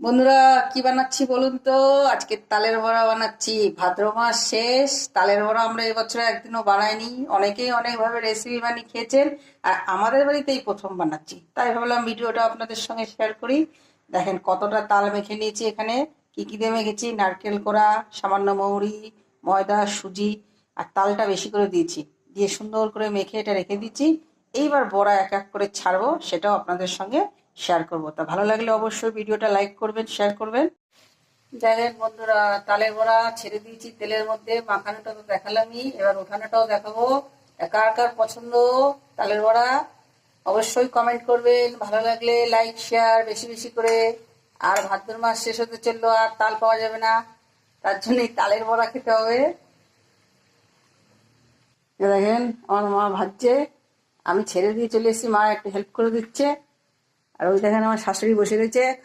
বন্ধুরা, কি বানাচ্ছি বলুন তো? আজকে তালের বড়া বানাচ্ছি। ভাদ্র মাস শেষ, তালের বড়া আমরা এবছর একদিনও বানাইনি। অনেকেই অনেকভাবে রেসিপি বানিয়ে খেয়েছেন, আর আমাদের বাড়িতেই প্রথম বানাচ্ছি, তাই ভাবলাম ভিডিওটা আপনাদের সঙ্গে শেয়ার করি। দেখেন কতটা তাল মেখে নিয়েছি। এখানে কি কি দিয়ে মেখেছি: নারকেল কোড়া, সামান্য মৌরি, ময়দা, সুজি, আর তালটা বেশি করে দিয়েছি। দিয়ে সুন্দর করে মেখে এটা রেখে দিচ্ছি। এইবার বড়া এক এক করে ছাড়বো, সেটাও আপনাদের সঙ্গে শেয়ার করবো। তা ভালো লাগলে অবশ্যই ভিডিওটা লাইক করবেন, শেয়ার করবেন। দেখেন বন্ধুরা, তালের বড়া ছেড়ে দিয়েছি তেলের মধ্যে। মাখানোটা তো দেখালামই, এবার উঠানোটাও দেখাবো। কার কার পছন্দ তালের বড়া অবশ্যই কমেন্ট করবেন। ভালো লাগলে লাইক শেয়ার বেশি বেশি করে। আর ভাদ্র মাস শেষ হতে চললো, আর তাল পাওয়া যাবে না, তার জন্যই তালের বড়া খেতে হবে। দেখেন আমার মা ভাজছে, আমি ছেড়ে দিয়ে চলে এসেছি, মা একটু হেল্প করে দিচ্ছে। আর ওই দেখেন আমার শাশুড়ি বসে রয়েছে।